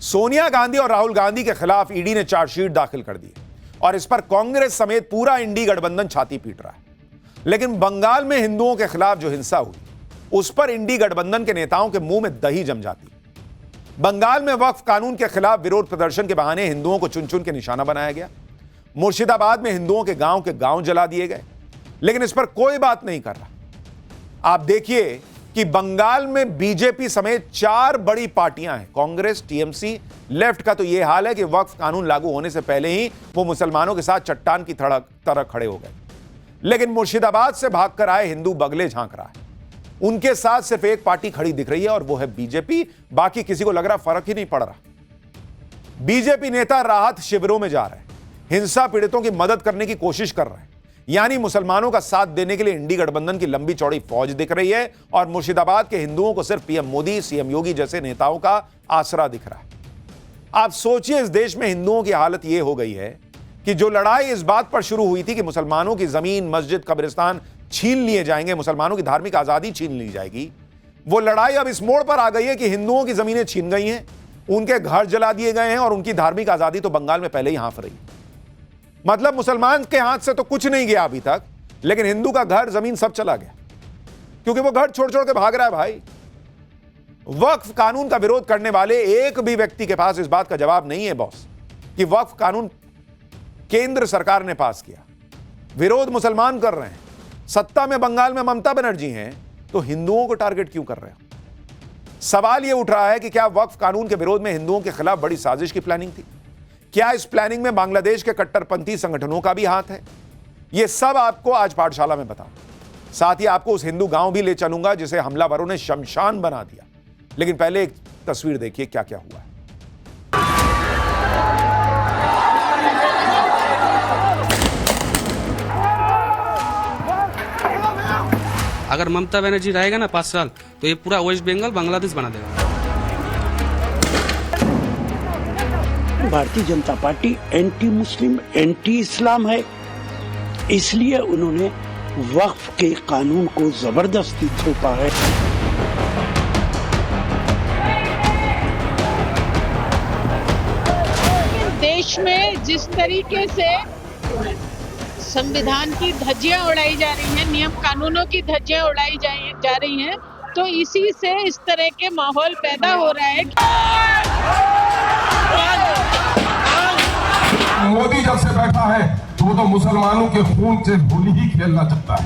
सोनिया गांधी और राहुल गांधी के खिलाफ ईडी ने चार्जशीट दाखिल कर दी और इस पर कांग्रेस समेत पूरा इंडी गठबंधन छाती पीट रहा है। लेकिन बंगाल में हिंदुओं के खिलाफ जो हिंसा हुई उस पर इंडी गठबंधन के नेताओं के मुंह में दही जम जाती। बंगाल में वक्फ कानून के खिलाफ विरोध प्रदर्शन के बहाने हिंदुओं को चुन चुन के निशाना बनाया गया। मुर्शिदाबाद में हिंदुओं के गांव जला दिए गए, लेकिन इस पर कोई बात नहीं कर रहा। आप देखिए कि बंगाल में बीजेपी समेत 4 बड़ी पार्टियां हैं, कांग्रेस, टीएमसी, लेफ्ट का तो यह हाल है कि वक्फ कानून लागू होने से पहले ही वो मुसलमानों के साथ चट्टान की तरह खड़े हो गए। लेकिन मुर्शिदाबाद से भागकर आए हिंदू बगले झांक रहा है। उनके साथ सिर्फ एक पार्टी खड़ी दिख रही है और वो है बीजेपी। बाकी किसी को लग रहा फर्क ही नहीं पड़ रहा। बीजेपी नेता राहत शिविरों में जा रहे हैं, हिंसा पीड़ितों की मदद करने की कोशिश कर रहे हैं, यानी मुसलमानों का साथ देने के लिए इंडी गठबंधन की लंबी चौड़ी फौज दिख रही है और मुर्शिदाबाद के हिंदुओं को सिर्फ पीएम मोदी, सीएम योगी जैसे नेताओं का आसरा दिख रहा है। आप सोचिए, इस देश में हिंदुओं की हालत यह हो गई है कि जो लड़ाई इस बात पर शुरू हुई थी कि मुसलमानों की जमीन, मस्जिद, कब्रिस्तान छीन लिए जाएंगे, मुसलमानों की धार्मिक आजादी छीन ली जाएगी, वो लड़ाई अब इस मोड़ पर आ गई है कि हिंदुओं की जमीनें छीन गई हैं, उनके घर जला दिए गए हैं और उनकी धार्मिक आजादी तो बंगाल में पहले ही हाँफ रही। मतलब मुसलमान के हाथ से तो कुछ नहीं गया अभी तक, लेकिन हिंदू का घर, जमीन सब चला गया, क्योंकि वो घर छोड़ छोड़ के भाग रहा है। भाई, वक्फ कानून का विरोध करने वाले एक भी व्यक्ति के पास इस बात का जवाब नहीं है बॉस कि वक्फ कानून केंद्र सरकार ने पास किया, विरोध मुसलमान कर रहे हैं, सत्ता में बंगाल में ममता बनर्जी हैं, तो हिंदुओं को टारगेट क्यों कर रहे हैं? सवाल यह उठ रहा है कि क्या वक्फ कानून के विरोध में हिंदुओं के खिलाफ बड़ी साजिश की प्लानिंग थी? क्या इस प्लानिंग में बांग्लादेश के कट्टरपंथी संगठनों का भी हाथ है? यह सब आपको आज पाठशाला में बताऊं। साथ ही आपको उस हिंदू गांव भी ले चलूंगा जिसे हमलावरों ने शमशान बना दिया। लेकिन पहले एक तस्वीर देखिए क्या क्या हुआ है। अगर ममता बनर्जी रहेगा ना 5 साल, तो ये पूरा वेस्ट बंगाल बांग्लादेश बना देगा। Bharatiya Janata party anti Muslim, anti इस्लाम है, इसलिए उन्होंने वक्फ के कानून को जबरदस्ती थोपा है। देश में जिस तरीके से संविधान की धज्जियां उड़ाई जा रही हैं, नियम कानूनों की धज्जियां उड़ाई जा रही हैं, तो इसी से इस तरह के माहौल पैदा हो रहा है। मोदी जब से बैठा है तो वो तो मुसलमानों के खून से होली ही खेलना चाहता है।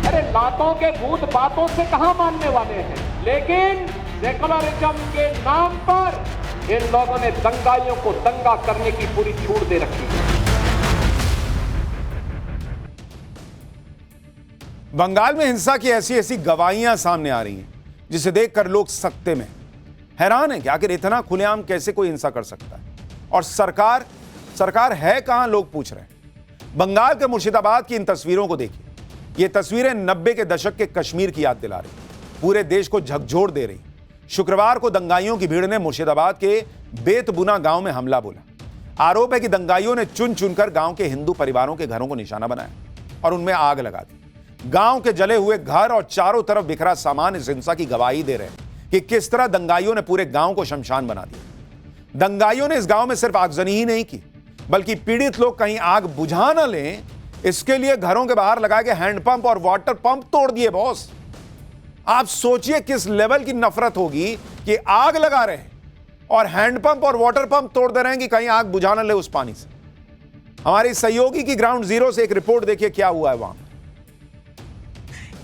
अरे लातों के भूत बातों से कहां मानने वाले हैं, लेकिन सेकुलरिज्म के नाम पर इन लोगों ने दंगाइयों को दंगा करने की पूरी छूट दे रखी है। बंगाल में हिंसा की ऐसी ऐसी गवाहियां सामने आ रही हैं जिसे देखकर लोग सकते में हैरान है कि आखिर इतना खुलेआम कैसे कोई हिंसा कर सकता है। और सरकार है कहां, लोग पूछ रहे हैं। बंगाल के मुर्शिदाबाद की इन तस्वीरों को देखिए। ये तस्वीरें 90 के दशक के कश्मीर की याद दिला रही, पूरे देश को झकझोर दे रही। शुक्रवार को दंगाइयों की भीड़ ने मुर्शिदाबाद के बेतबुना गांव में हमला बोला। आरोप है कि दंगाइयों ने चुन चुनकर गांव के हिंदू परिवारों के घरों को निशाना बनाया और उनमें आग लगा दी। गांव के जले हुए घर और चारों तरफ बिखरा सामान इस हिंसा की गवाही दे रहे हैं कि किस तरह दंगाइयों ने पूरे गांव को शमशान बना दिया। दंगाइयों ने इस गांव में सिर्फ आगजनी ही नहीं की, बल्कि पीड़ित लोग कहीं आग बुझा न लें, इसके लिए घरों के बाहर लगाए गए हैंडपंप और वाटर पंप तोड़ दिए। बॉस, आप सोचिए किस लेवल की नफरत होगी कि आग लगा रहे हैं और हैंडपंप और वाटर पंप तोड़ दे रहे हैं कि कहीं आग बुझा न ले उस पानी से। हमारी सहयोगी की ग्राउंड जीरो से एक रिपोर्ट देखिए क्या हुआ है वहां।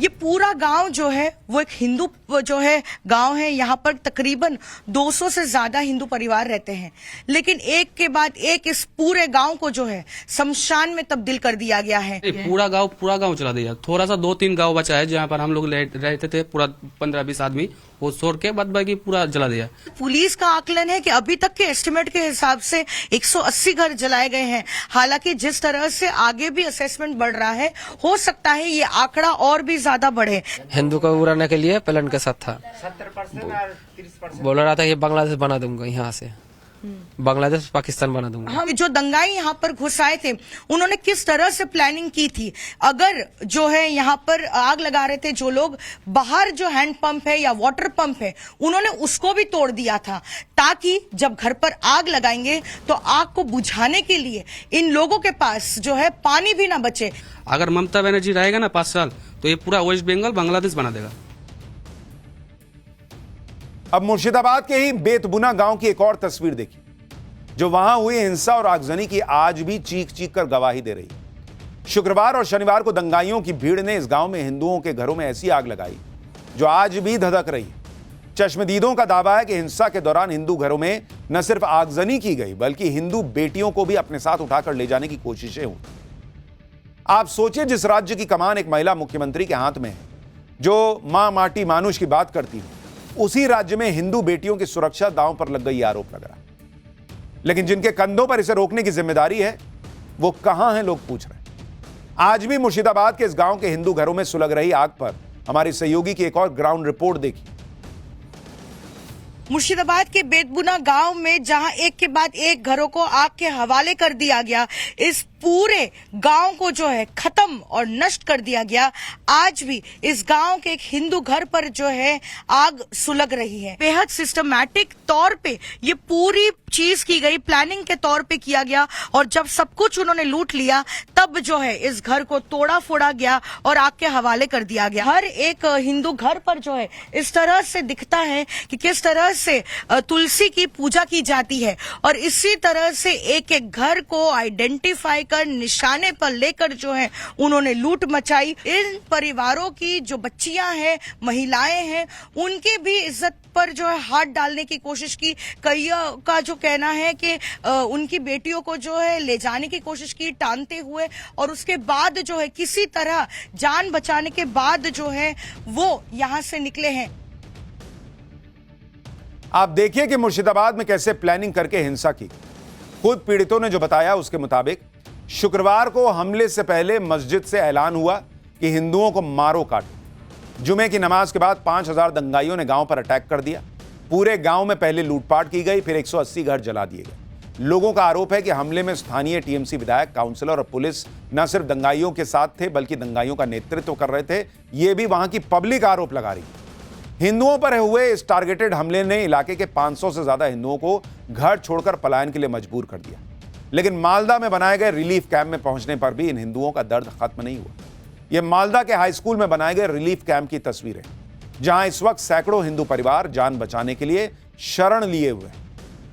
ये पूरा गांव जो है वो एक हिंदू जो है गांव है। यहाँ पर तकरीबन 200 से ज्यादा हिंदू परिवार रहते हैं, लेकिन एक के बाद एक इस पूरे गांव को जो है शमशान में तब्दील कर दिया गया है। पूरा गांव चला दिया। थोड़ा सा 2-3 गांव बचा है जहाँ पर हम लोग रहते थे, पूरा 15-20 आदमी, वो छोड़ के बाद बाकी पूरा जला दिया। पुलिस का आकलन है कि अभी तक के एस्टिमेट के हिसाब से 180 घर जलाए गए हैं। हालांकि जिस तरह से आगे भी असेसमेंट बढ़ रहा है, हो सकता है ये आंकड़ा और भी ज्यादा बढ़े। हिंदू को उड़ाने के लिए प्लान के साथ था, 70% और 30% बोल रहा था कि बांग्लादेश बना दूंगा यहाँ से। बांग्लादेश पाकिस्तान बना दूंगा। हम जो दंगाई यहाँ पर घुस आए थे उन्होंने किस तरह से प्लानिंग की थी, अगर जो है यहाँ पर आग लगा रहे थे जो लोग, बाहर जो हैंड पंप है या वाटर पंप है उन्होंने उसको भी तोड़ दिया था, ताकि जब घर पर आग लगाएंगे तो आग को बुझाने के लिए इन लोगों के पास जो है पानी भी ना बचे। अगर ममता बनर्जी रहेगा ना 5 साल तो ये पूरा वेस्ट बंगाल बांग्लादेश बना देगा। अब मुर्शिदाबाद के ही बेतबुना गांव की एक और तस्वीर देखिए, जो वहां हुई हिंसा और आगजनी की आज भी चीख चीख कर गवाही दे रही है। शुक्रवार और शनिवार को दंगाइयों की भीड़ ने इस गांव में हिंदुओं के घरों में ऐसी आग लगाई जो आज भी धधक रही है। चश्मदीदों का दावा है कि हिंसा के दौरान हिंदू घरों में न सिर्फ आगजनी की गई बल्कि हिंदू बेटियों को भी अपने साथ उठाकर ले जाने की कोशिशें हुई। आप सोचिए, जिस राज्य की कमान एक महिला मुख्यमंत्री के हाथ में है, जो मां माटी मानुष की बात करती है, उसी राज्य में हिंदू बेटियों की सुरक्षा दांव पर लग गई आरोप लग रहा है। लेकिन जिनके कंधों पर इसे रोकने की जिम्मेदारी है वो कहां हैं, लोग पूछ रहे हैं। आज भी मुर्शिदाबाद के इस गांव के हिंदू घरों में सुलग रही आग पर हमारी सहयोगी की एक और ग्राउंड रिपोर्ट देखी। मुर्शिदाबाद के बेतबुना गांव में जहां एक के बाद एक घरों को आग के हवाले कर दिया गया, इस पूरे गांव को जो है खत्म और नष्ट कर दिया गया। आज भी इस गांव के एक हिंदू घर पर जो है आग सुलग रही है। बेहद सिस्टमैटिक तौर पे ये पूरी चीज की गई, प्लानिंग के तौर पे किया गया, और जब सब कुछ उन्होंने लूट लिया तब जो है इस घर को तोड़ा फोड़ा गया और आग के हवाले कर दिया गया। हर एक हिंदू घर पर जो है इस तरह से दिखता है कि किस तरह से तुलसी की पूजा की जाती है, और इसी तरह से एक एक घर को आइडेंटिफाई कर निशाने पर लेकर जो है उन्होंने लूट मचाई। इन परिवारों की जो बच्चियां हैं, महिलाएं हैं, उनके भी इज्जत पर जो है हाथ डालने की कोशिश की। कईयों का जो कहना है कि उनकी बेटियों को जो है ले जाने की कोशिश की टांगते हुए, और उसके बाद जो है किसी तरह जान बचाने के बाद जो है वो यहां से निकले हैं। आप देखिए कि मुर्शिदाबाद में कैसे प्लानिंग करके हिंसा की। खुद पीड़ितों ने जो बताया उसके मुताबिक शुक्रवार को हमले से पहले मस्जिद से ऐलान हुआ कि हिंदुओं को मारो काटो। जुमे की नमाज के बाद 5000 दंगाइयों ने गांव पर अटैक कर दिया। पूरे गांव में पहले लूटपाट की गई, फिर 180 घर जला दिए गए। लोगों का आरोप है कि हमले में स्थानीय टीएमसी विधायक, काउंसलर और पुलिस न सिर्फ दंगाइयों के साथ थे बल्कि दंगाइयों का नेतृत्व कर रहे थे। यह भी वहां की पब्लिक आरोप लगा रही। हिंदुओं पर हुए इस टारगेटेड हमले ने इलाके के 500 से ज्यादा हिंदुओं को घर छोड़कर पलायन के लिए मजबूर कर दिया। लेकिन मालदा में बनाए गए रिलीफ कैंप में पहुंचने पर भी इन हिंदुओं का दर्द खत्म नहीं हुआ। यह मालदा के हाई स्कूल में बनाए गए रिलीफ कैंप की तस्वीरें, जहां इस वक्त सैकड़ों हिंदू परिवार जान बचाने के लिए शरण लिए हुए हैं।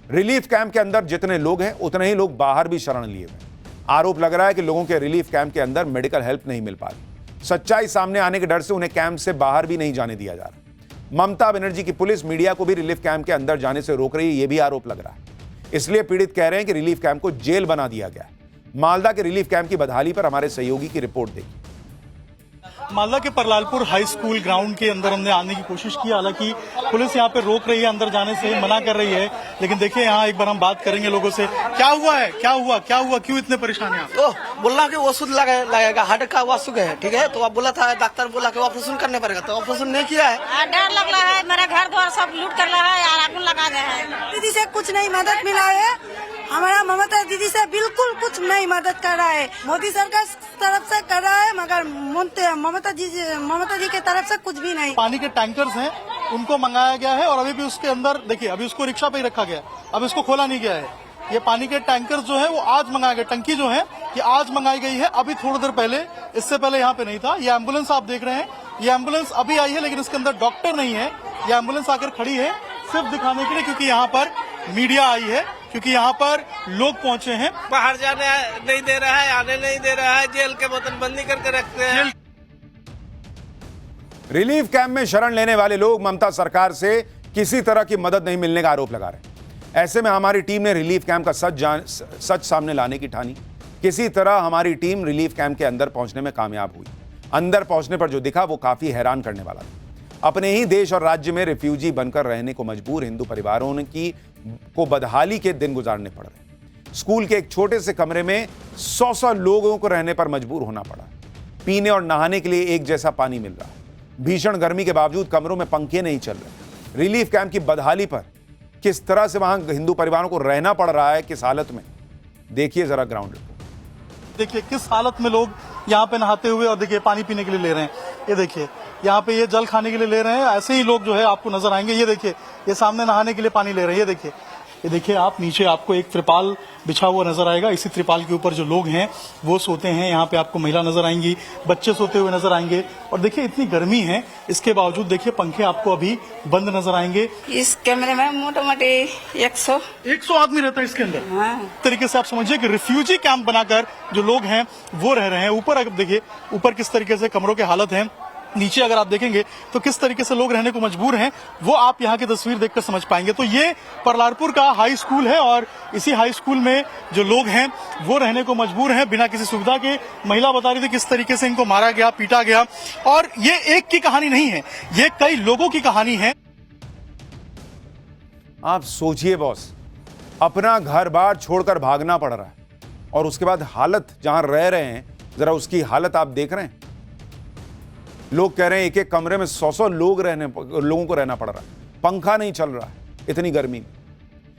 रिलीफ कैंप के अंदर जितने लोग हैं उतने ही लोग बाहर भी शरण लिए हुए हैं। आरोप लग रहा है कि लोगों के रिलीफ कैंप के अंदर मेडिकल हेल्प नहीं मिल पा रही। सच्चाई सामने आने के डर से उन्हें कैंप से बाहर भी नहीं जाने दिया जा रहा। ममता बनर्जी की पुलिस मीडिया को भी रिलीफ कैंप के अंदर जाने से रोक रही है, यह भी आरोप लग रहा है। इसलिए पीड़ित कह रहे हैं कि रिलीफ कैंप को जेल बना दिया गया है। मालदा के रिलीफ कैंप की बदहाली पर हमारे सहयोगी की रिपोर्ट देखिए। मालदा के परलालपुर हाई स्कूल ग्राउंड के अंदर हमने आने की कोशिश की, हालांकि पुलिस यहाँ पे रोक रही है, अंदर जाने से मना कर रही है। लेकिन देखिए यहाँ एक बार हम बात करेंगे लोगों से। क्या हुआ है, क्या हुआ, क्या हुआ, क्यों इतने परेशान हैं? तो बोला कि वसूल लगेगा, हार्ट का वासुक है, ठीक है। तो अब बोला था, डॉक्टर बोला कि ऑपरेशन करने पड़ेगा, तो ऑपरेशन नहीं किया है। डर लग रहा है, मेरा घर द्वार सब लूट कर रहा है, आग लगा गया है। दीदी से कुछ नहीं मदद मिला है, हमारा ममता दीदी से बिल्कुल कुछ नहीं मदद कर रहा है। मोदी सरकार तरफ से कर रहा है, मगर ममता जी के तरफ से कुछ भी नहीं। पानी के टैंकर्स हैं, उनको मंगाया गया है, और अभी भी उसके अंदर देखिए, अभी उसको रिक्शा पे ही रखा गया, अब इसको खोला नहीं गया है। ये पानी के टैंकर्स जो है वो आज मंगाए गए, टंकी जो है ये आज मंगाई गई है, अभी थोड़ी देर पहले, इससे पहले यहाँ पे नहीं था। ये एम्बुलेंस आप देख रहे हैं, ये एम्बुलेंस अभी आई है, लेकिन इसके अंदर डॉक्टर नहीं है। ये एम्बुलेंस आकर खड़ी है सिर्फ दिखाने के लिए, क्योंकि यहाँ पर मीडिया आई है, क्योंकि यहाँ पर लोग पहुंचे हैं। बाहर जाने नहीं दे रहा है, आने नहीं दे रहा है, जेल के बोतल बंदी करके रखते हैं। रिलीफ कैंप में शरण लेने वाले लोग ममता सरकार से किसी तरह की मदद नहीं मिलने का आरोप लगा रहे हैं। ऐसे में हमारी टीम ने रिलीफ कैंप का सच सामने लाने की ठानी। किसी तरह हमारी टीम रिलीफ कैंप के अंदर पहुंचने में कामयाब हुई। अंदर पहुंचने पर जो दिखा वो काफी हैरान करने वाला था। अपने ही देश और राज्य में रिफ्यूजी बनकर रहने को मजबूर हिंदू परिवारों को बदहाली के दिन गुजारने पड़ रहे। स्कूल के एक छोटे से कमरे में 100 लोगों को रहने पर मजबूर होना पड़ा। पीने और नहाने के लिए एक जैसा पानी मिल रहा है। भीषण गर्मी के बावजूद कमरों में पंखे नहीं चल रहे। रिलीफ कैंप की बदहाली पर किस तरह से वहां हिंदू परिवारों को रहना पड़ रहा है, किस हालत में, देखिए जरा ग्राउंड रिपोर्ट। देखिए किस हालत में लोग यहाँ पे नहाते हुए और देखिए पानी पीने के लिए ले रहे हैं। ये देखिए यहाँ पे ये जल खाने के लिए ले रहे हैं, ऐसे ही लोग जो है आपको नजर आएंगे। ये देखिए ये सामने नहाने के लिए पानी ले रहे हैं। ये देखिए आप नीचे आपको एक त्रिपाल बिछा हुआ नजर आएगा। इसी त्रिपाल के ऊपर जो लोग हैं वो सोते हैं। यहाँ पे आपको महिला नजर आएंगी, बच्चे सोते हुए नजर आएंगे। और देखिए इतनी गर्मी है, इसके बावजूद देखिए पंखे आपको अभी बंद नजर आएंगे। इस कमरे में मोटामोटी 100 आदमी रहता है इसके अंदर। इस तरीके से आप समझिए कि रिफ्यूजी कैंप बनाकर जो लोग हैं वो रह रहे हैं। ऊपर अगर देखिए ऊपर किस तरीके से कमरों की हालत है, नीचे अगर आप देखेंगे तो किस तरीके से लोग रहने को मजबूर हैं, वो आप यहाँ की तस्वीर देखकर समझ पाएंगे। तो ये परलारपुर का हाई स्कूल है और इसी हाई स्कूल में जो लोग हैं वो रहने को मजबूर हैं बिना किसी सुविधा के। महिला बता रही थी किस तरीके से इनको मारा गया, पीटा गया। और ये एक की कहानी नहीं है, ये कई लोगों की कहानी है। आप सोचिए बॉस, अपना घर बार छोड़कर भागना पड़ रहा है और उसके बाद हालत जहां रह रहे हैं, जरा उसकी हालत आप देख रहे हैं। लोग कह रहे हैं एक एक कमरे में 100-100 लोगों को रहना पड़ रहा है, पंखा नहीं चल रहा है इतनी गर्मी में।